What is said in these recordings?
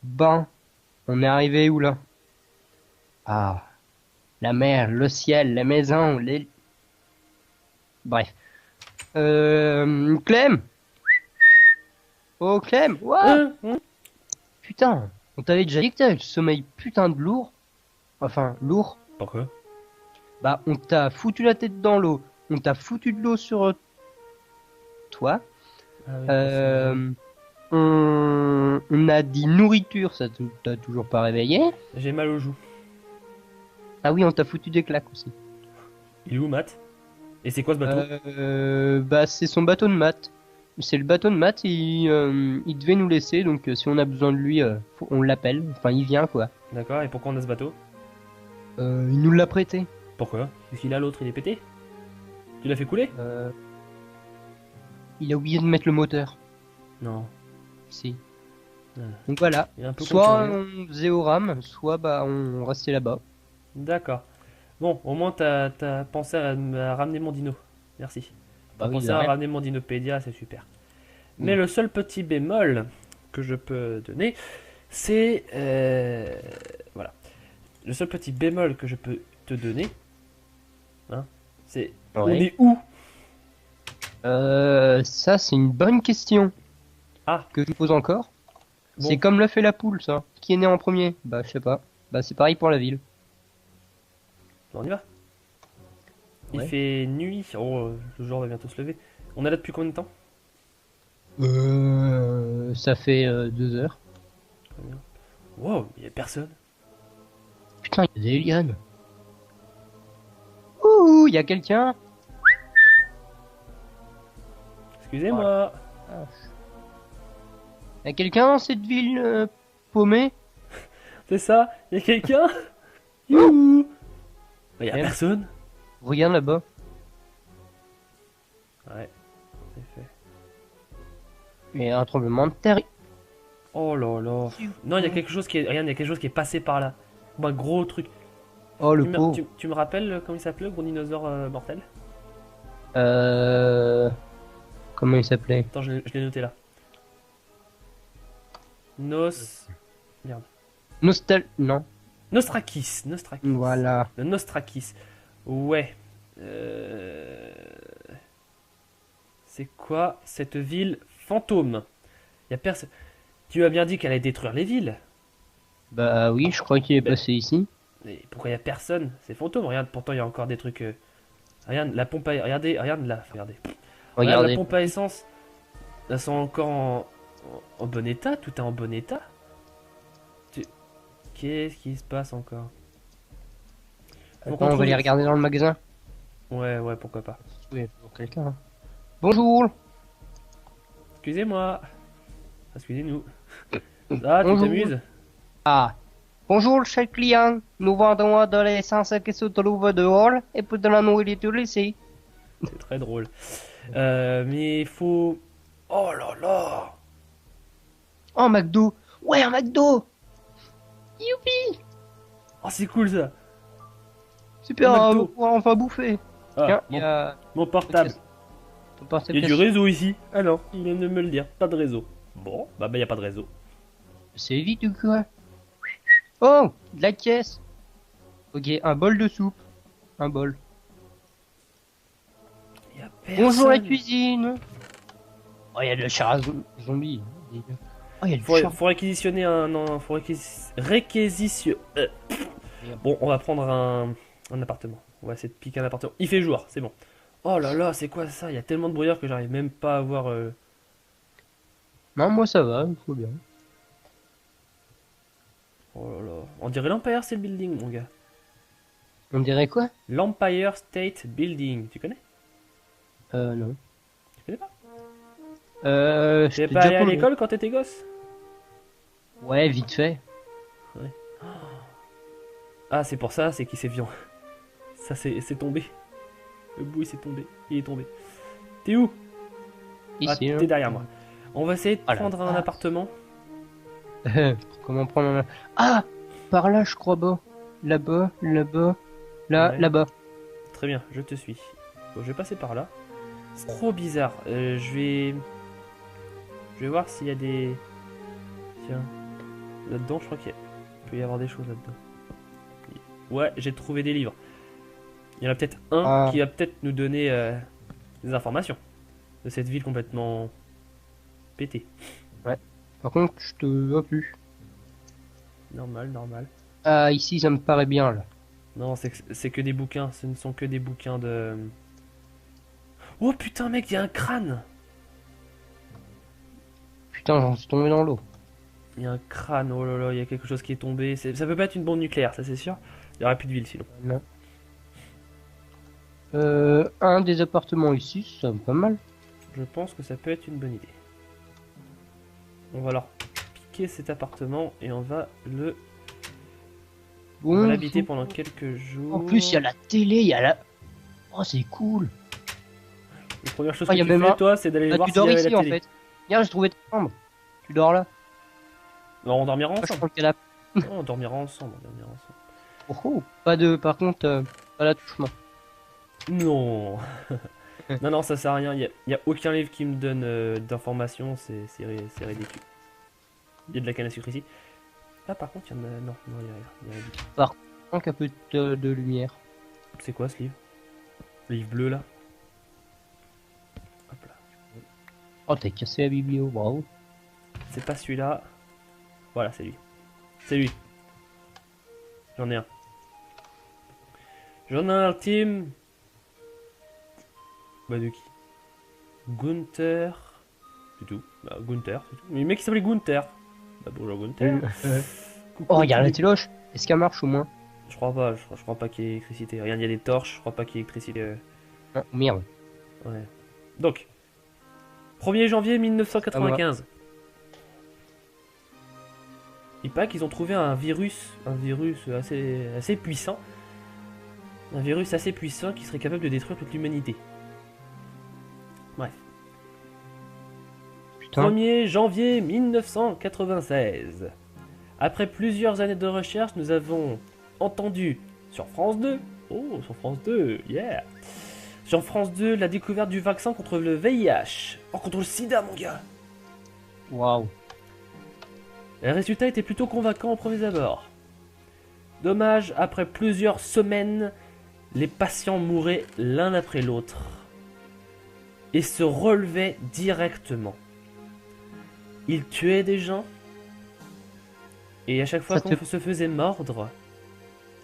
Ben, on est arrivé où là? Ah, la mer, le ciel, la maison, les... Bref. Clem? Oh Clem? Ouah! Hein. Putain, on t'avait déjà dit que t'avais le sommeil putain de lourd. Enfin, lourd. Pourquoi? Bah, on t'a foutu la tête dans l'eau. On t'a foutu de l'eau sur toi. Ah oui, c'est vrai. Euh, on a dit nourriture, ça t'a toujours pas réveillé. J'ai mal aux joues. Ah oui, on t'a foutu des claques aussi. Il est où, Matt? Et c'est quoi ce bateau? Bah, c'est son bateau de maths. C'est le bateau de maths, il devait nous laisser, donc si on a besoin de lui, on l'appelle. Enfin, il vient quoi. D'accord, et pourquoi on a ce bateau? Il nous l'a prêté. Pourquoi? Qu'est-ce qu'il a l'autre? Il est pété? Tu l'as fait couler? Euh, il a oublié de mettre le moteur. Non. Si. Ah, Donc voilà. il est un peu con Soit curieux. on faisait au rame, soit bah on restait là-bas. D'accord. Bon, au moins t'as pensé à ramener mon dino. Merci. T'as Bah oui, pensé de à rien. ramener mon Dinopédia, c'est super. Mais Mm. le seul petit bémol que je peux donner, c'est... voilà. Le seul petit bémol que je peux te donner, hein, c'est... On Ouais. est où? Ça c'est une bonne question Ah, que je pose encore. C'est bon, comme l'œuf et la poule, ça. Qui est né en premier? Bah je sais pas. Bah c'est pareil pour la ville. on y va. Il Ouais. fait nuit. Oh, le jour va bientôt se lever. On est là depuis combien de temps? Ça fait 2 heures. Très bien. Wow, il y a personne. Putain, il y a des lianes. Ouh, il y a quelqu'un? Voilà. Excusez-moi. Il y a quelqu'un dans cette ville paumée? C'est ça? Il y a quelqu'un? Oh, Youhou! Il y a Clem, personne? regarde là-bas. Ouais, c'est fait. Il y a un tremblement de terre. Oh là là. Non, il y a quelque chose qui est. Regarde, il y a quelque chose qui est passé par là. Un gros truc. Oh le Tu me, pauvre. tu me rappelles comment il s'appelait, le gros dinosaure mortel? Euh... Comment il s'appelait? Attends, je l'ai noté là. Nos. Merde. Non. Nostrakis. Nostrakis. Voilà. Le Nostrakis. Ouais. Euh, C'est quoi cette ville fantôme? Y a personne. Tu as bien dit qu'elle allait détruire les villes. Bah oui, je crois qu'il est Mais, passé ici. mais pourquoi y a personne? C'est fantôme. Regarde, pourtant il y a encore des trucs. Regarde, la pompe à... Regardez, regarde là. Regardez. Regarde, la Regardez. pompe à essence. Elles sont encore en bon état. Tout est en bon état. Tu- Qu'est-ce qui se passe encore? Faut qu'on Attends, on va trouve. les regarder dans le magasin. Ouais, ouais, pourquoi pas. Oui, pour quelqu'un. Bonjour. Excusez-moi. Excusez-nous. Ah, tu Bonjour. t'amuses? Ah. Bonjour, cher client. Nous vendons de l'essence qui se trouve dehors et puis de la nourriture ici. C'est très drôle. Mais il faut. Oh là là! Oh, McDo. Ouais, un McDo. Youpi. Oh, c'est cool ça! Un Super, on va McDo! pouvoir enfin bouffer. Ah, Tiens, il y a... mon portable. Ton portable Il y a du cassé. réseau ici. Ah non, il vient de me le dire. Pas de réseau. Bon, bah, il y a pas de réseau. C'est vite ou quoi? Oh, de la caisse. Ok, un bol de soupe. Un bol. Il y a Bonjour la personne. cuisine. Oh, il y a de la chair à zombie. Oh, il y a du Faut, char. faut réquisitionner un. Non, faut réquisition. Merde. Bon, on va prendre un appartement. On va essayer de piquer un appartement. Il fait jour, c'est bon. Oh là là, c'est quoi ça? Il y a tellement de brouillard que j'arrive même pas à voir. Non, moi ça va, il faut bien. Oh là là. On dirait l'Empire State Building, mon gars. On dirait quoi? L'Empire State Building. Tu connais? Non. Tu connais pas? Je T'es t'ai pas déjà allé à parlé. l'école quand t'étais gosse? Ouais, vite fait. Ouais. Ah, c'est pour ça, c'est qu'il s'est viand. Ça, c'est tombé. Le bout, il s'est tombé. Il est tombé. T'es où? Ah, Ici, t'es hein. derrière moi. On va essayer de Ah la prendre un vache. appartement. Comment prendre un... Ah! Par là, je crois, bas. Là-bas, là-bas. Là, Ouais. là-bas. Très bien, je te suis. Bon, je vais passer par là. C'est trop bizarre. Je vais voir s'il y a des. Tiens. Là-dedans, je crois qu'il peut y avoir des choses là-dedans. Ouais, j'ai trouvé des livres. Il y en a peut-être un Ah. qui va peut-être nous donner des informations de cette ville complètement pétée. Par contre, je te vois plus. Normal, normal. Ah, ici, ça me paraît bien, là. Non, c'est que des bouquins. Ce ne sont que des bouquins de... Oh putain, mec, il y a un crâne. Putain, j'en suis tombé dans l'eau. Il y a un crâne, oh là là, il y a quelque chose qui est tombé. Ça peut pas être une bombe nucléaire, ça c'est sûr. Il y aurait plus de ville sinon. Là. Un des appartements ici, ça va pas mal. Je pense que ça peut être une bonne idée. On va leur piquer cet appartement et on va on va l'habiter pendant quelques jours. En plus, il y a la télé, il y a la... Oh, c'est cool. La première chose Ah, que y a tu même fais, un- toi, c'est d'aller Bah, voir tu s'il y dors avait ici, la en télé. fait. Viens, j'ai trouvé ta chambre. Tu dors là. Alors, on dormira Moi, je ensemble. prends le canapé. Non, on dormira ensemble, on dormira ensemble. Oh, oh. Pas de... Par contre, pas l'attouchement. Non. Non, non, ça sert à rien. Il y a aucun livre qui me donne d'informations. C'est ridicule. Il y a de la canne à sucre ici. Ah, par contre, il y en a... Non, non, il y a rien du tout. Manque un peu de lumière. C'est quoi ce livre? Le livre bleu, là. Hop là. Oh, t'as cassé la biblio, bravo. C'est pas celui-là. Voilà, c'est lui. C'est lui. J'en ai un. J'en ai un, team. Bah, de qui? Gunther. C'est tout. Bah, Gunther, c'est tout. Mais le mec, il s'appelait Gunther. Bah, bonjour, Gunther. Coucou, Oh, regarde la Philippe. téloche. Est-ce qu'elle marche au moins? Je crois pas, je crois pas qu'il y ait électricité. Regarde, il y a des torches, je crois pas qu'il y ait électricité. Ah, merde. Ouais. Donc, 1er janvier 1995. Il paraît qu'ils ont trouvé un virus assez puissant. Un virus assez puissant qui serait capable de détruire toute l'humanité. Bref. Putain. 1er janvier 1996. Après plusieurs années de recherche, nous avons entendu sur France 2. Oh, sur France 2, yeah. Sur France 2, la découverte du vaccin contre le VIH. Oh, contre le sida, mon gars. Waouh. Les résultats étaient plutôt convaincants au premier abord. Dommage, après plusieurs semaines, les patients mouraient l'un après l'autre et se relevaient directement. Ils tuaient des gens et à chaque fois Ça te qu'on se faisait mordre,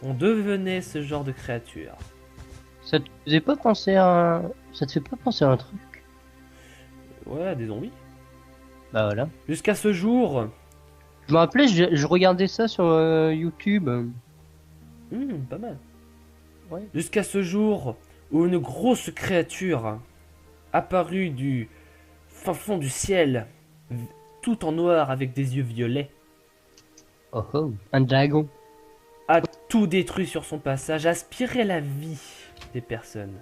on devenait ce genre de créature. Ça te faisait pas penser à un... Ça te fait pas penser à un truc? Ouais, des zombies. Bah voilà. Jusqu'à ce jour, Je me rappelais, je regardais ça sur YouTube. pas mal. Ouais. Jusqu'à ce jour où une grosse créature apparue du fin fond du ciel, tout en noir avec des yeux violets, Oh oh. Un dragon. a tout détruit sur son passage, aspiré la vie des personnes.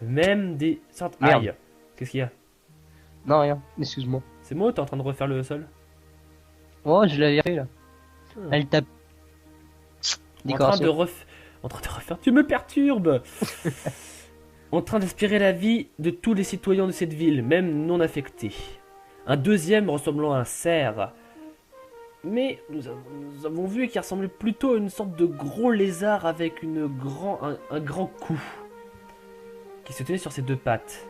Même des sortes... Merde. Aïe. Qu'est-ce qu'il y a? Non, rien. Excuse-moi. C'est moi ou t'es en train de refaire le sol? Oh, je l'avais fait là. Elle tape. En train de refaire... Tu me perturbes. En train d'aspirer la vie de tous les citoyens de cette ville, même non affectés. Un deuxième ressemblant à un cerf. Mais nous avons vu qui ressemblait plutôt à une sorte de gros lézard avec un grand cou. Qui se tenait sur ses deux pattes.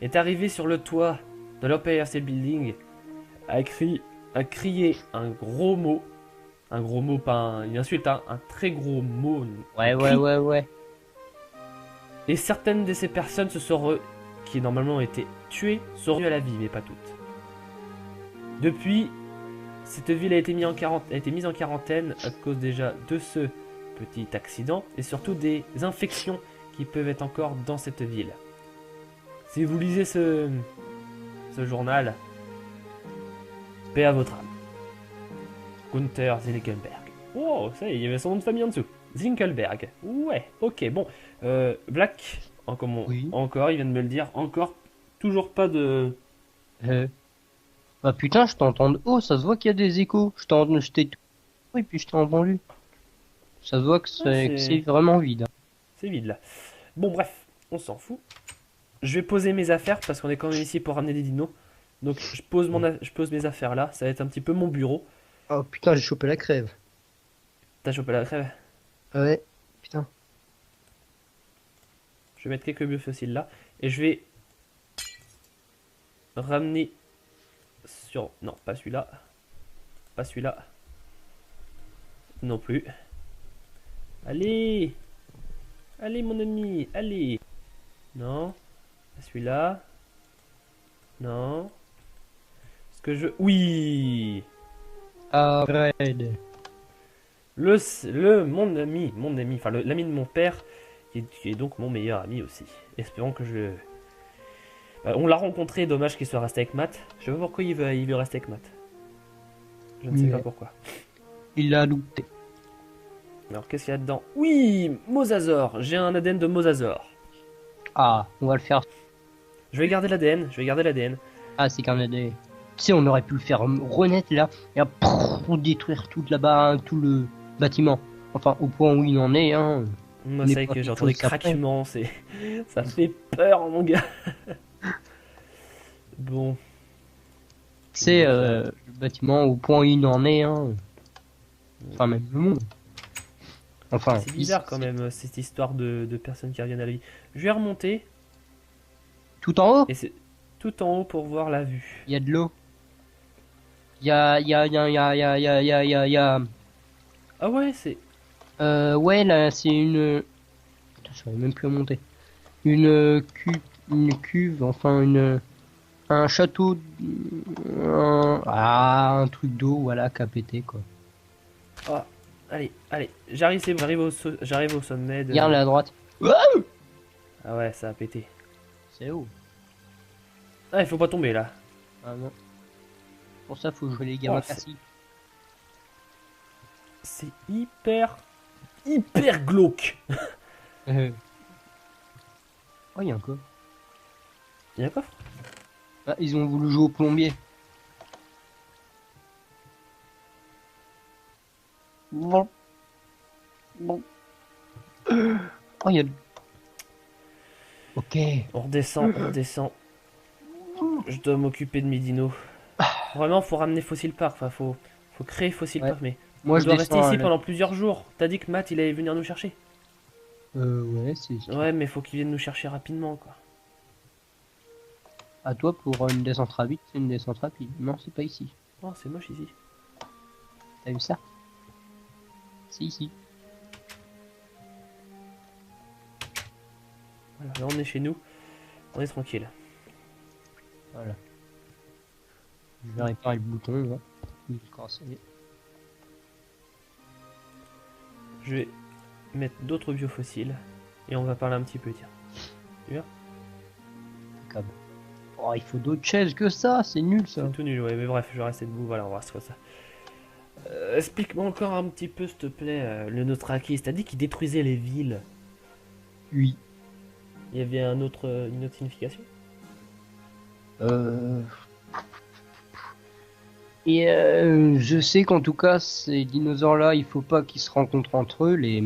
Est arrivé sur le toit de l'Empire State Building. A crié un gros mot. Un gros mot, pas une insulte, hein, un très gros mot. Ouais, un ouais, cri. ouais. Et certaines de ces personnes qui normalement étaient tuées sont revenues à la vie, mais pas toutes. Depuis, cette ville a été mise en quarantaine à cause déjà de ce petit accident et surtout des infections qui peuvent être encore dans cette ville. Si vous lisez ce journal, paix à votre âme. Gunther Zinkelberg. Oh, ça y est, il y avait son nom de famille en dessous. Zinkelberg. Ouais, ok, bon. Black, Oui. encore, il vient de me le dire, encore, toujours pas de... Bah putain, je t'entends de haut, ça se voit qu'il y a des échos. Je t'ai tout... Oui, puis je t'ai entendu. Ça se voit que c'est vraiment vide. C'est vide là. Bon, bref, on s'en fout. Je vais poser mes affaires parce qu'on est quand même ici pour ramener des dinos. Donc je pose mes affaires là, ça va être un petit peu mon bureau. Oh putain, j'ai chopé la crève. T'as chopé la crève? Ouais, putain. Je vais mettre quelques biofossiles là. Et je vais ramener sur... Non, pas celui-là. Pas celui-là. Non plus. Allez! Allez mon ami, allez! Non. Pas celui-là. Non. Ce que je... Oui! Ah, Red. Mon ami, enfin l'ami de mon père, qui est donc mon meilleur ami aussi. Espérons que je... on l'a rencontré, dommage qu'il soit resté avec Matt. Je sais pas pourquoi il veut rester avec Matt. Je ne sais pas pourquoi. Il l'a loupé. Alors qu'est-ce qu'il y a dedans? Oui! Mosasaur! J'ai un ADN de Mosasaur. Ah, on va le faire. Je vais garder l'ADN, Ah, c'est qu'un des... Tu sais, on aurait pu le faire renaître là, et après, pour détruire tout là-bas, hein, tout le bâtiment. Enfin, au point où il en est, hein. Moi, c'est vrai que j'ai entendu des craquements, c'est... ça fait peur, mon gars. Bon. C'est le bâtiment au point où il en est, hein. Enfin, même le monde. Enfin, c'est bizarre quand même, cette histoire de personnes qui reviennent à la vie. Je vais remonter. Tout en haut? Et c'est tout en haut pour voir la vue. Il y a de l'eau. Il y a... Ah ouais, c'est... ouais, là, c'est une... Putain, je savais même plus à monter. Une cuve, enfin, un château... un truc d'eau, voilà, qui a pété, quoi. Ah, allez, j'arrive, c'est bon, j'arrive au sommet de... Regarde là à droite. Ah ouais, ça a pété. C'est où? Ah, il faut pas tomber là. Ah non. Pour ça, faut jouer les gamins assis. C'est hyper glauque. Oh, il y a un coffre. Il y a un coffre? Ah, ils ont voulu jouer au plombier. Bon. Oh, il y a... Ok. On redescend. Je dois m'occuper de mes dinos. Vraiment, faut ramener Fossil Park. Enfin, faut créer Fossil Park, mais... Moi, je dois rester ici pendant plusieurs jours. T'as dit que Matt, il allait venir nous chercher. Ouais, c'est... Ouais, mais faut qu'il vienne nous chercher rapidement, quoi. À toi, pour une descente rapide, c'est une descente rapide. Non, c'est pas ici. Oh, c'est moche ici. T'as vu ça? C'est ici. Voilà, là on est chez nous. On est tranquille. Voilà. Je vais réparer le bouton, là. Il est cassé. Je vais mettre d'autres biofossiles. Et on va parler un petit peu, tiens. Tu vois? Oh, il faut d'autres chaises que ça, c'est nul ça. C'est tout nul, ouais, mais bref, je vais rester debout, voilà, on va rester comme ça. Explique-moi encore un petit peu, s'il te plaît, le Notrakis. T'as dit qu'il détruisait les villes. Oui. Il y avait une autre signification? Et je sais qu'en tout cas, ces dinosaures-là, il faut pas qu'ils se rencontrent entre eux, les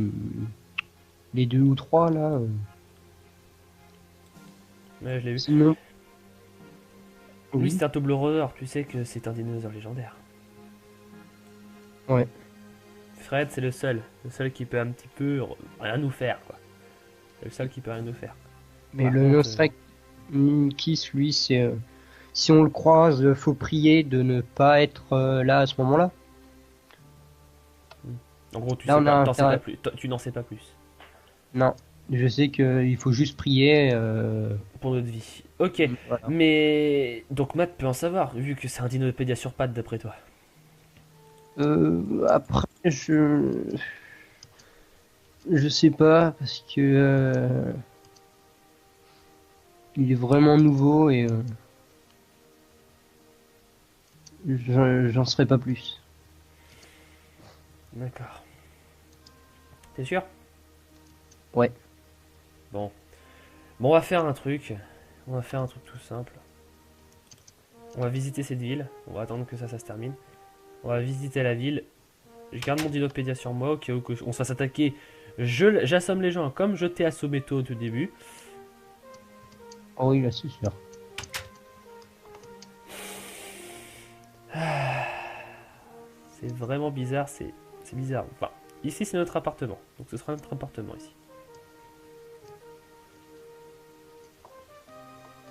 deux ou trois là. Ouais, je l'ai vu. Sinon... Lui, c'est un Toblerone, tu sais que c'est un dinosaure légendaire. Ouais. Fred, c'est le seul qui peut un petit peu rien nous faire, quoi. C'est le seul qui peut rien nous faire. Mais Par le contre, Nostrakis, lui, c'est... si on le croise, faut prier de ne pas être là à ce moment-là. En gros, tu là, sais pas plus. Tu n'en sais pas plus. Non. Je sais qu'il faut juste prier... Pour notre vie. Ok. Voilà. Mais... Donc Matt peut en savoir, vu que c'est un dinopédia sur pattes, d'après toi. Après, je sais pas, parce que... il est vraiment nouveau et... j'en saurais pas plus. D'accord. T'es sûr? Ouais. Bon. Bon, on va faire un truc. On va faire un truc tout simple. On va visiter cette ville. On va attendre que ça se termine. On va visiter la ville. Je garde mon dinopédia sur moi au cas où on se fasse attaquer. J'assomme les gens comme je t'ai assommé toi au tout début. Oh oui, là c'est sûr. C'est vraiment bizarre, c'est bizarre. Enfin, ici c'est notre appartement, donc ce sera notre appartement ici.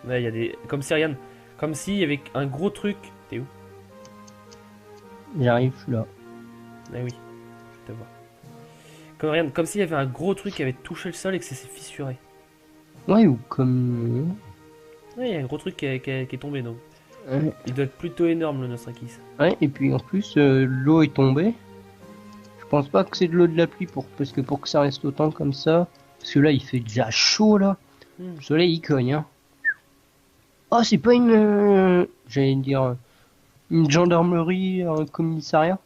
Là, il y a des... Comme si, regarde, comme s'il y avait un gros truc... T'es où? J'arrive, je suis là. Ah oui, je te vois. Comme, regarde, comme s'il y avait un gros truc qui avait touché le sol et que ça s'est fissuré. Ouais, ou comme... Ouais, il y a un gros truc qui est tombé, donc. Ouais. Il doit être plutôt énorme, le Nostrakis. Ouais, et puis en plus, l'eau est tombée. Je pense pas que c'est de l'eau de la pluie parce que pour que ça reste autant comme ça. Parce que là, il fait déjà chaud là. Le soleil il cogne, hein. Oh, c'est pas une. J'allais dire. Une gendarmerie, un commissariat.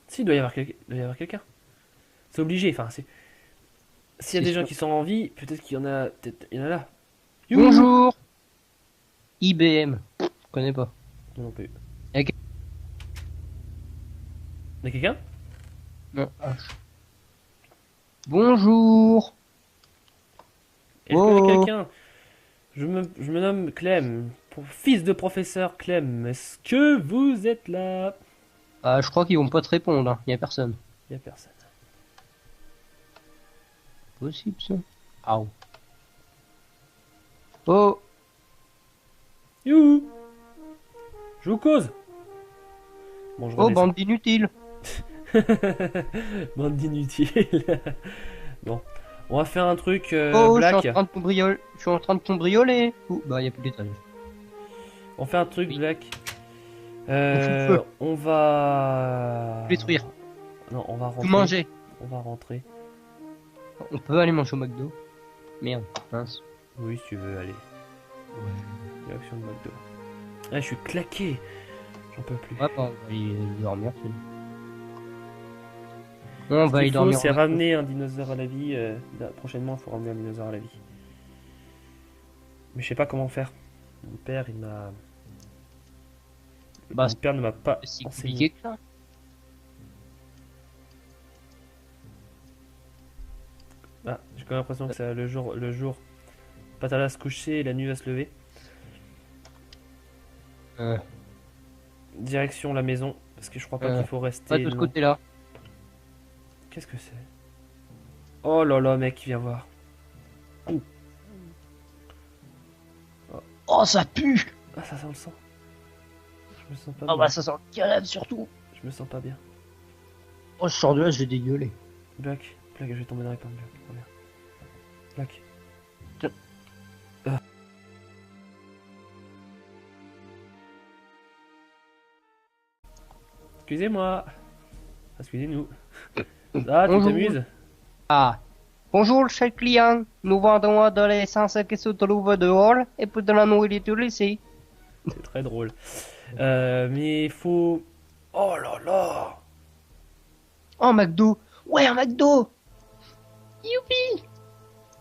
Si, il doit y avoir quelqu'un. C'est obligé, enfin, c'est. S'il y a C'est des gens sûr. qui sont en vie, peut-être qu'il y en a. Peut-être il y en a là. Bonjour IBM. Je connais pas. Moi non plus. Y'a Il y a quelqu'un? Non, H. Bonjour Est-ce qu'il y a Oh quelqu'un? Je me nomme Clem, fils de professeur Clem. Est-ce que vous êtes là? Ah, je crois qu'ils vont pas te répondre, hein. Y a personne. Il y a personne. Possible ça. Ah. Oh Youhou! Je vous cause! Bon, je Oh, redescends. bande d'inutiles. Bande d'inutiles. Bon, on va faire un truc Oh, black. je suis en train de cambrioler. Ouh, bah, y a plus d'étage. On fait un truc Oui. black. feu. On va Détruire. Non, on va Tout rentrer. manger. On va rentrer. On peut aller manger au McDo. Merde, mince. Oui, si tu veux, allez. Direction de McDo. Ah, je suis claqué. J'en peux plus. Ouais, bah, on va aller dormir. On Ce va aller qu'il faut, dormir. c'est ramener un dinosaure à la vie. Là, prochainement, il faut ramener un dinosaure à la vie. Mais je sais pas comment faire. Mon père, il m'a... Bah, Mon père ne m'a pas c'est enseigné. compliqué que ça. Ah, j'ai quand même l'impression que c'est le jour... Patala va se coucher et la nuit va se lever. Direction la maison. Parce que je crois pas qu'il faut rester... Pas de ce long. côté-là. Qu'est-ce que c'est? Oh là là, mec, viens voir. Oh, ça pue. Ah, ça sent le sang. Je me sens pas Ah, bien. bah, ça sent le canal surtout. Je me sens pas bien. Oh, je sors de là, je vais dégueuler. Black, je vais tomber dans les pommes. Black. Black. Tiens. Ah. Excusez-moi. Excusez-nous. Ah, tu Bonjour. t'amuses? Ah. Bonjour, cher client. Nous vendons de l'essence qui se trouve dehors et puis de la nourriture ici. C'est très drôle. Mais il faut... Oh là là. Oh, McDo. Ouais, un McDo. Youpi.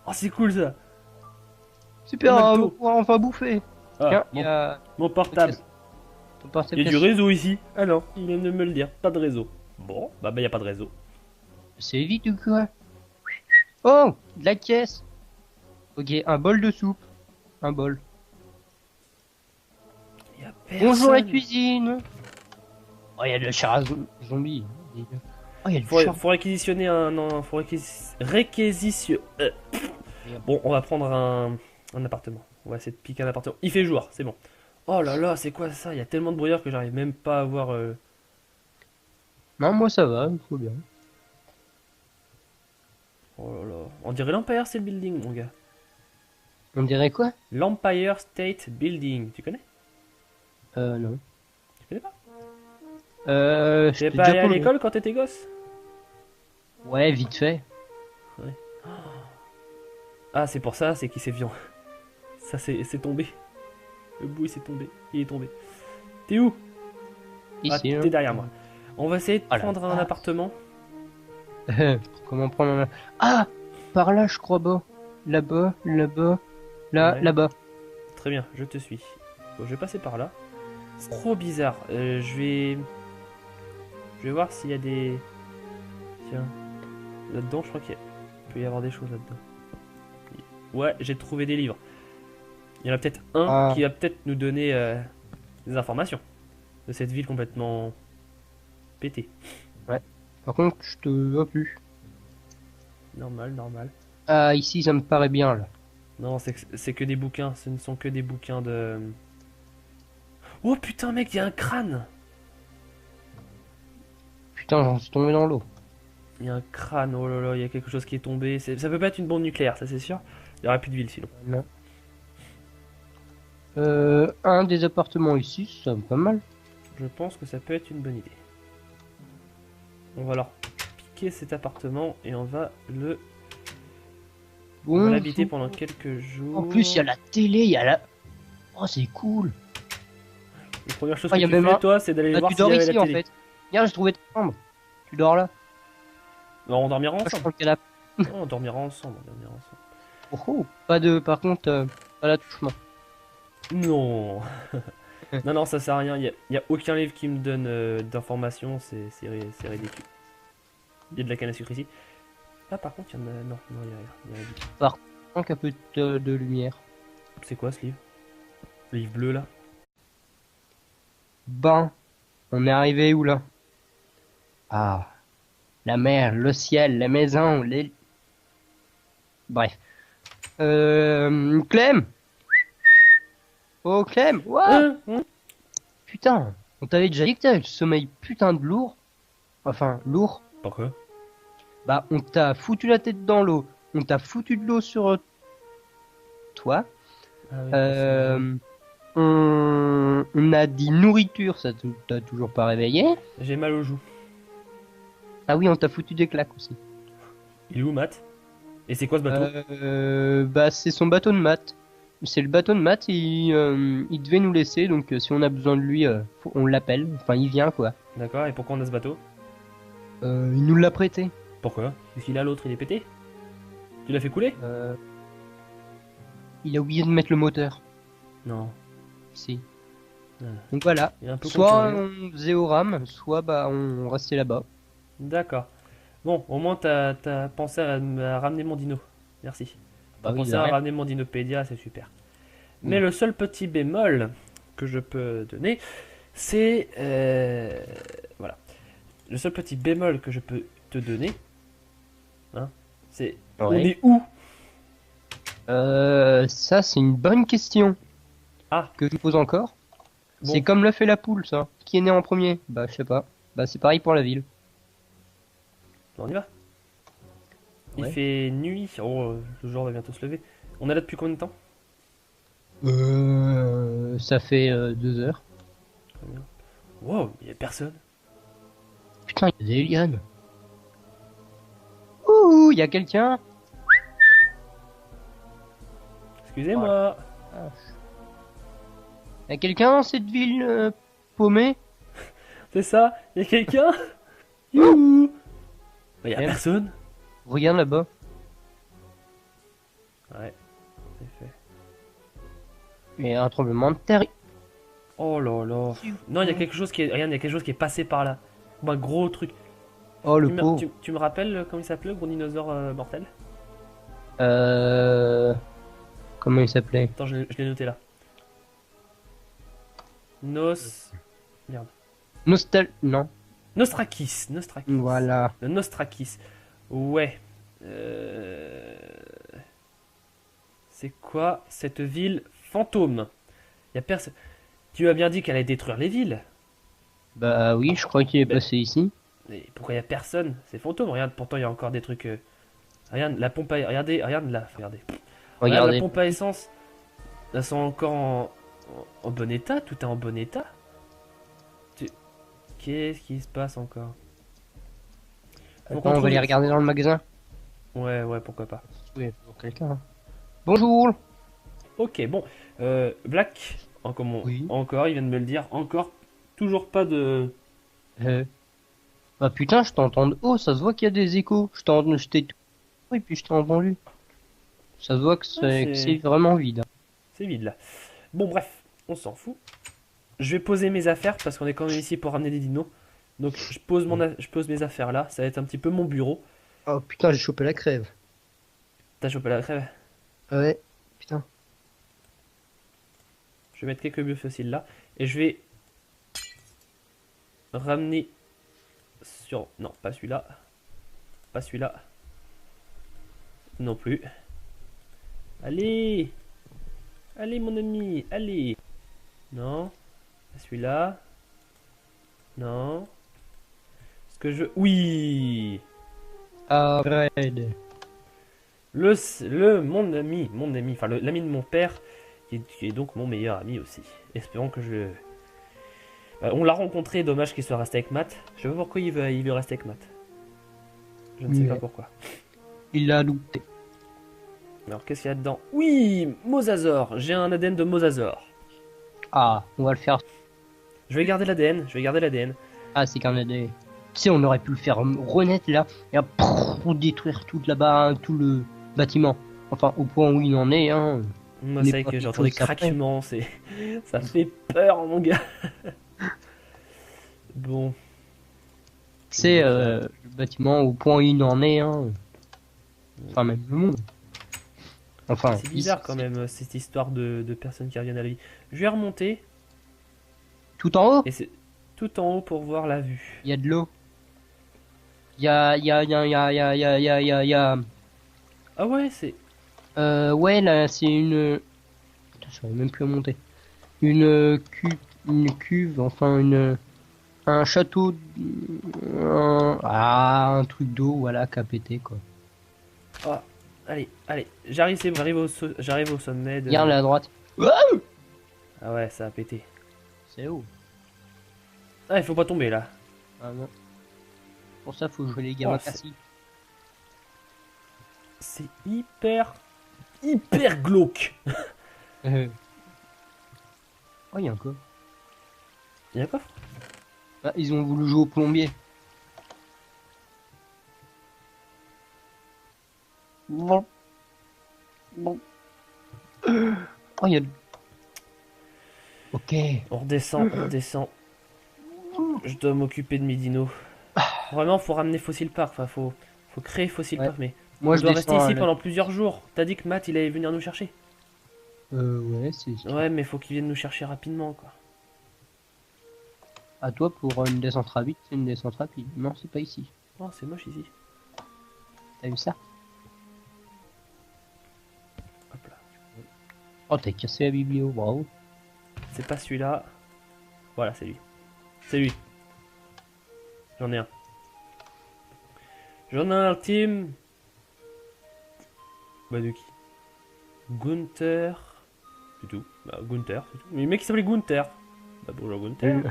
Oh, c'est cool ça. Super, Un on McDo. va pouvoir enfin bouffer. Ah, Tiens, mon, il y a... mon portable. ton portable Il y a du cassé. réseau ici. Ah non, il vient de me le dire. Pas de réseau. Bon, bah il y a pas de réseau. C'est vite ou quoi? Oh, de la caisse. Ok, un bol de soupe. Un bol. Il y a personne. Bonjour la cuisine. Oh, il y a de la chair à zombie. Oh, il y a du Faut, char. faut réquisitionner un... Non, faut réquisition... Bon, on va prendre un appartement. On va essayer de piquer un appartement. Il fait jour, c'est bon. Oh là là, c'est quoi ça? Il y a tellement de brouillard que j'arrive même pas à voir... Non, moi ça va, il faut bien. Oh là là. On dirait l'Empire State Building, mon gars. On dirait quoi? L'Empire State Building, tu connais? Non. Tu connais pas? Je T'es t'ai pas déjà allé à connu. l'école quand t'étais gosse? Ouais, vite fait. Ah, c'est pour ça, c'est qu'il s'est viand. Ça, c'est tombé. Le bout, il s'est tombé. Il est tombé. T'es où? Ah, Ici. t'es derrière moi. On va essayer de Ah, la prendre un vache. appartement. Comment prendre un... Ah, par là, je crois bas. Là-bas, là-bas, là, Ouais. là-bas. Très bien, je te suis. Bon, je vais passer par là. C'est trop bizarre. Je vais voir s'il y a des... Tiens. Là-dedans, je crois qu'il peut y avoir des choses là-dedans. Ouais, j'ai trouvé des livres. Il y en a peut-être un Ah. qui va peut-être nous donner des informations de cette ville complètement pété. Ouais. Par contre, je te vois plus. Normal, normal. Ah, ici, ça me paraît bien, là. Non, c'est que des bouquins. Ce ne sont que des bouquins de... Oh putain, mec, il y a un crâne. Putain, j'en suis tombé dans l'eau. Il y a un crâne, oh là là, il y a quelque chose qui est tombé. Ça peut pas être une bombe nucléaire, ça c'est sûr. Il y aurait plus de ville sinon. Non. Un des appartements ici, c'est pas mal. Je pense que ça peut être une bonne idée. On va alors piquer cet appartement et on va on va l'habiter pendant quelques jours. En plus, il y a la télé, il y a la... Oh, c'est cool. La première chose que tu fais, toi, c'est d'aller voir tu s'il y dors avait ici, la en télé. fait. Regarde, j'ai trouvé ta chambre. Tu dors là. Alors, on dormira Moi, je ensemble. prends le canapé. Oh, on dormira ensemble, on dormira ensemble. Oh, oh. Pas de... Par contre, pas l'attouchement. Non. Non, non, ça sert à rien. Il y a aucun livre qui me donne d'informations. C'est ridicule. Il y a de la canne à sucre ici. Ah, par contre, il y en a... Non, non, il y a rien. Il y a rien du tout. Par contre, un peu de lumière. C'est quoi ce livre? Le livre bleu, là? Ben, on est arrivé où, là? Ah, la mer, le ciel, les maisons, les... Bref. Clem! Oh, Clem! Ouah! Putain, on t'avait déjà dit que t'avais le sommeil putain de lourd. Enfin, lourd. Pourquoi? Bah, on t'a foutu la tête dans l'eau. On t'a foutu de l'eau sur toi. Ah oui, On a dit nourriture, ça t'a toujours pas réveillé. j'ai mal aux joues. Ah oui, on t'a foutu des claques aussi. Il est où, Matt? Et c'est quoi ce bateau? Bah, c'est son bateau de maths. C'est le bateau de maths, il devait nous laisser, donc si on a besoin de lui, on l'appelle. Enfin, il vient, quoi. D'accord, et pourquoi on a ce bateau? Il nous l'a prêté. Pourquoi? Parce qu'il a l'autre, il est pété? Tu l'as fait couler? Il a oublié de mettre le moteur. Non. Si. Ah. Donc voilà. Il est un peu Soit conturbé. on faisait au rame, soit bah on restait là-bas. D'accord. Bon, au moins t'as pensé à ramener mon dino. Merci. T'as Bah oui, pensé de à rien. ramener mon Dinopédia, c'est super. Mais le seul petit bémol que je peux donner, c'est... voilà. Le seul petit bémol que je peux te donner, hein, c'est... On Ouais. est où? Ça c'est une bonne question. Ah. Que tu poses encore. Bon. C'est comme l'œuf et la poule, ça. Qui est né en premier? Bah je sais pas. Bah c'est pareil pour la ville. On y va. Il Ouais. fait nuit. Oh, le jour va bientôt se lever. On est là depuis combien de temps? Ça fait 2 heures. Très bien. Wow, il y a personne. Putain, il y a des aliens. Ouh, il y a quelqu'un. Excusez-moi. Il y a quelqu'un dans cette ville paumée? C'est ça? Il y a quelqu'un? Youhou! Il y a Elle. personne? Regarde là-bas. Ouais, c'est fait. Il y a un tremblement de terre. Oh là là. Non, il y a quelque chose qui est. Regarde, il y a quelque chose qui est passé par là. Un gros truc. Oh le Tu me, pauvre. tu me rappelles comment il s'appelait, le gros dinosaure mortel? Comment il s'appelait? Attends, je l'ai noté là. Merde. Non. Nostrakis. Nostrakis. Voilà. Le Nostrakis. Ouais. C'est quoi cette ville fantôme? Il y a personne. Tu as bien dit qu'elle allait détruire les villes. Bah oui, je crois qu'il est Mais- passé ici. Mais pourquoi il y a personne? C'est fantôme. Regarde, pourtant il y a encore des trucs. Regarde la pompe à. Regardez, regarde là. Regardez. Regarde Regardez. la pompe à essence. Elles sont encore en bon état. Tout est en bon état. Qu'est-ce qui se passe encore? Faut qu'on Attends, on va trouve- les regarder dans le magasin. Ouais, ouais, pourquoi pas. Oui, pour quelqu'un. Hein. Bonjour. Ok, bon. Black, Oui. encore, il vient de me le dire. Encore, toujours pas de. Bah putain, je t'entends de haut, ça se voit qu'il y a des échos. Je t'ai tout et puis je t'ai entendu. Ça se voit que c'est- c'est vraiment vide. C'est vide là. Bon, bref, on s'en fout. Je vais poser mes affaires parce qu'on est quand même ici pour ramener des dinos. Donc, je pose mes affaires là. Ça va être un petit peu mon bureau. Oh putain, j'ai chopé la crève. T'as chopé la crève? Ouais, putain. Je vais mettre quelques biofossiles là. Et je vais ramener sur... Non, pas celui-là. Pas celui-là. Non plus. Allez. Allez, mon ami. Allez. Non. Pas celui-là. Non. Est-ce que je... Oui. Ah, Red. Mon ami, enfin l'ami de mon père, qui est donc mon meilleur ami aussi. Espérons que je... on l'a rencontré, dommage qu'il soit resté avec Matt. Je sais pas pourquoi il veut rester avec Matt. Je ne sais pas pourquoi. Il l'a loupé. Alors qu'est-ce qu'il y a dedans? Oui, Mosasaur. J'ai un ADN de Mosasaur. Ah, on va le faire. Je vais garder l'ADN. Ah, c'est qu'un AD. Tu sais, on aurait pu le faire renaître là, et pour détruire tout là-bas, tout le bâtiment. Enfin, au point où il en est, hein. Moi, c'est vrai que j'ai entendu des craquements, ça fait peur, mon gars. Bon. C'est le bâtiment au point où il en est, hein. Enfin, même le monde. Enfin, c'est bizarre quand même, cette histoire de personnes qui reviennent à la vie. Je vais remonter. Tout en haut? Et c'est tout en haut pour voir la vue. Il y a de l'eau. Il y a... Ah ouais, c'est... ouais, là, c'est une... Putain, je saurais même plus à monter. Une cuve, enfin, un château... un truc d'eau, voilà, qui a pété, quoi. Ah, allez, j'arrive, c'est bon, j'arrive au sommet de... Regarde là à droite. Ah ouais, ça a pété. C'est où? Ah, il faut pas tomber, là. Ah non. Pour ça, faut jouer les gamins cassés. C'est hyper glauque. Oh, il y a un coffre. Il y a un coffre? Ah, ils ont voulu jouer au plombier. Bon. Oh, il y a... Ok. On redescend. Je dois m'occuper de mes dinos. Vraiment, faut ramener Fossil Park. Enfin, faut créer Fossil Park, mais... Moi, je dois rester ici pendant plusieurs jours. T'as dit que Matt, il allait venir nous chercher. Ouais, c'est... Ouais, mais faut qu'il vienne nous chercher rapidement, quoi. À toi, pour une descente rapide, c'est une descente rapide. Non, c'est pas ici. Oh, c'est moche ici. T'as vu ça? Hop là. Oh, t'as cassé la biblio, bravo. C'est pas celui-là. Voilà, c'est lui. C'est lui. J'en ai un. J'en ai un team. Bah de qui? Gunther. C'est tout. Bah Gunther, c'est tout. Mais le mec il s'appelait Gunther. Bah bonjour Gunther.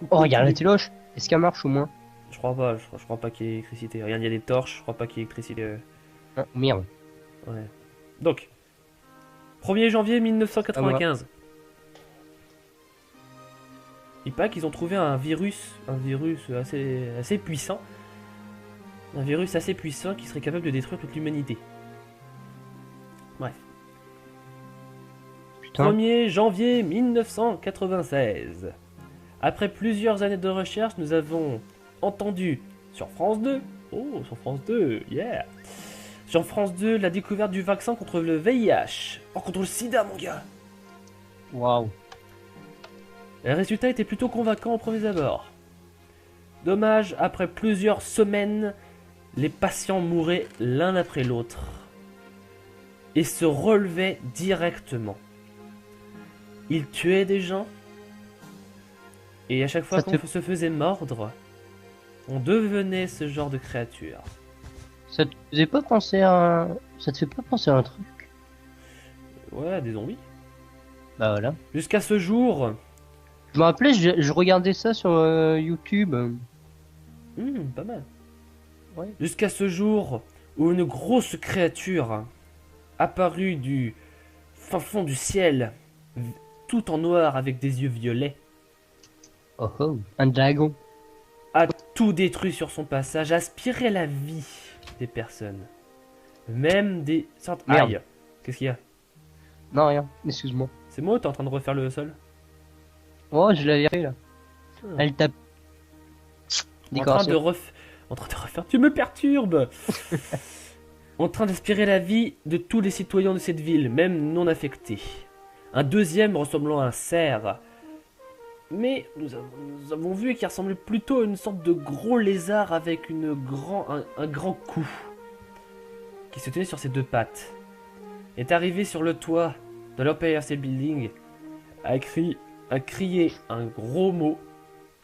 Oh, regarde la téloche. Est-ce qu'elle marche au moins? Je crois pas, je crois pas qu'il y ait électricité. Regarde, il y a des torches, je crois pas qu'il y ait électricité. Oh, merde. Ouais. Donc, 1er janvier 1995. Il paraît qu'ils ont trouvé un virus assez puissant. Un virus assez puissant qui serait capable de détruire toute l'humanité. Bref. Putain. 1er janvier 1996. Après plusieurs années de recherche, nous avons entendu sur France 2. Oh, sur France 2, yeah. Sur France 2, la découverte du vaccin contre le VIH. Oh, contre le sida, mon gars. Waouh. Les résultats étaient plutôt convaincants au premier abord. Dommage, après plusieurs semaines, les patients mouraient l'un après l'autre et se relevaient directement. Ils tuaient des gens et à chaque fois qu'on se faisait mordre, on devenait ce genre de créature. Ça te faisait pas penser à... Ça te fait pas penser à un truc? Ouais, des zombies. Bah voilà. Jusqu'à ce jour... Je me rappelais, je regardais ça sur YouTube. Pas mal. Ouais. Jusqu'à ce jour où une grosse créature apparue du fin fond du ciel, tout en noir avec des yeux violets, Oh oh, un dragon. a tout détruit sur son passage, aspirait la vie des personnes. Même des sortes... Aïe. Qu'est-ce qu'il y a? Non, rien, excuse-moi. C'est moi ou t'es en train de refaire le sol? Oh, je l'avais fait là. Elle tape. En train de refaire... Tu me perturbes. En train d'aspirer la vie de tous les citoyens de cette ville, même non affectés. Un deuxième ressemblant à un cerf Mais nous avons vu qu'il ressemblait plutôt à une sorte de gros lézard avec un grand cou qui se tenait sur ses deux pattes. Est arrivé sur le toit de l'Empire State Building, a crié un gros mot.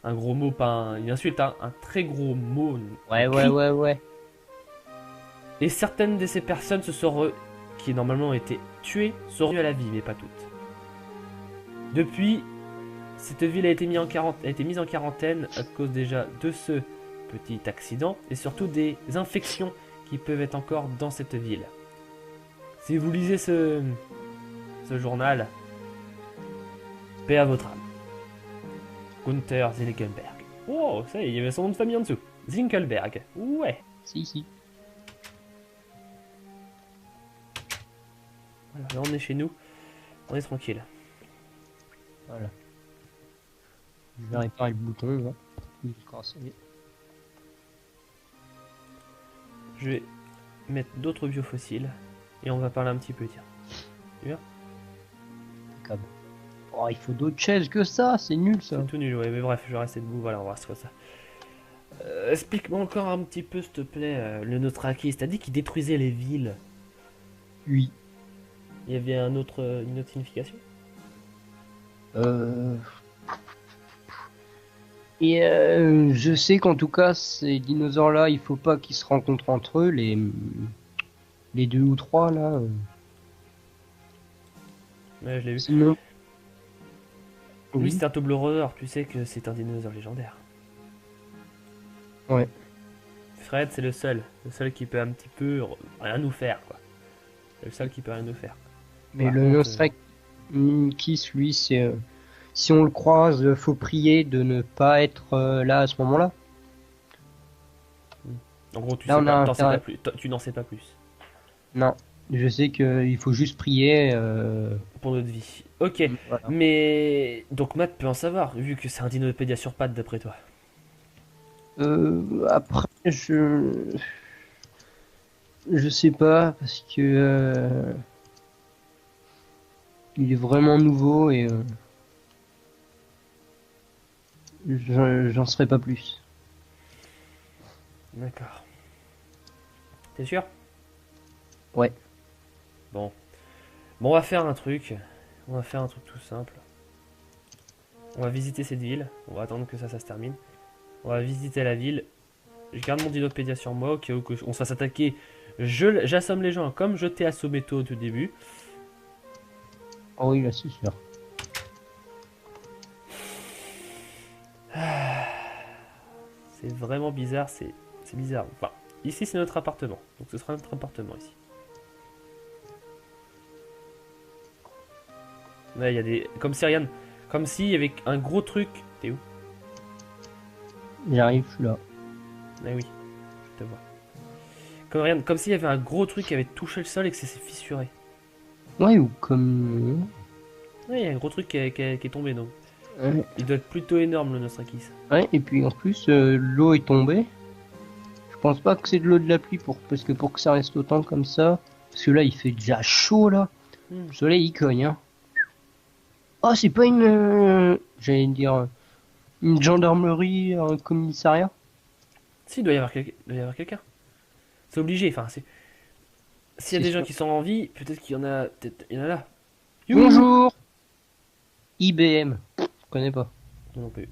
Un gros mot, pas une insulte, hein, un très gros mot. Ouais. Et certaines de ces personnes qui normalement ont été tuées sont revenues à la vie, mais pas toutes. Depuis, cette ville a été mise en quarantaine à cause déjà de ce petit accident et surtout des infections qui peuvent être encore dans cette ville. Si vous lisez ce journal, paix à votre âme. Gunther Zinkelberg. Oh, ça y est, il y avait son nom de famille en dessous. Zinkelberg. Ouais. Si. Voilà, là on est chez nous. On est tranquille. Voilà. Je vais réparer le bouton là. Je vais mettre d'autres biofossiles et on va parler un petit peu, tiens. Tu vois ? Oh, il faut d'autres chaises que ça, c'est nul ça. C'est tout nul, ouais, mais bref, je vais rester debout, voilà, on va rester comme ça. Explique-moi encore un petit peu, s'il te plaît, le Nothrakis. T'as dit qu'il détruisait les villes. Oui. Il y avait une autre signification ? Et je sais qu'en tout cas, ces dinosaures-là, il faut pas qu'ils se rencontrent entre eux, les 2 ou 3 là. Ouais, je l'ai vu. Sinon... Oui, c'est un Toblerone, tu sais que c'est un dinosaure légendaire. Ouais. Fred, c'est le seul qui peut un petit peu rien nous faire, quoi. C'est le seul qui peut rien nous faire. Mais le Nothrakis, lui, c'est... si on le croise, faut prier de ne pas être là à ce moment-là. En gros, tu n'en sais pas plus. Non, je sais qu'il faut juste prier. Pour notre vie. Ok, voilà. Mais... Donc Matt peut en savoir, vu que c'est un dinopédia sur pattes d'après toi. Après, je sais pas, parce que... il est vraiment nouveau et... j'en saurais pas plus. D'accord. T'es sûr ? Ouais. Bon, on va faire un truc. On va faire un truc tout simple. On va visiter cette ville. On va attendre que ça se termine. On va visiter la ville. Je garde mon dinopédia sur moi au cas où on se fasse attaquer. J'assomme les gens comme je t'ai assommé toi au tout début. Oh oui, là c'est sûr. C'est vraiment bizarre, c'est bizarre. Enfin, ici c'est notre appartement. Donc ce sera notre appartement ici. Là, il y a des... Comme si rien... Comme s'il y avait un gros truc... T'es où ? J'arrive, je suis là. Ah oui, je te vois. Comme s'il y avait un gros truc qui avait touché le sol et que ça s'est fissuré. Ouais, ou comme... Ouais, il y a un gros truc qui est tombé, donc. Ouais. Il doit être plutôt énorme, le Nothrakis. Ouais, et puis en plus, l'eau est tombée. Je pense pas que c'est de l'eau de la pluie, parce que pour que ça reste autant comme ça... Parce que là, il fait déjà chaud, là. Le soleil, il cogne, hein. Oh, c'est pas une... j'allais dire... une gendarmerie, un commissariat. Si, il doit y avoir quelqu'un. C'est obligé, enfin, c'est... S'il y a des gens qui sont en vie, peut-être qu'il y en a... Il y en a là. Bonjour IBM. Je connais pas. Non plus.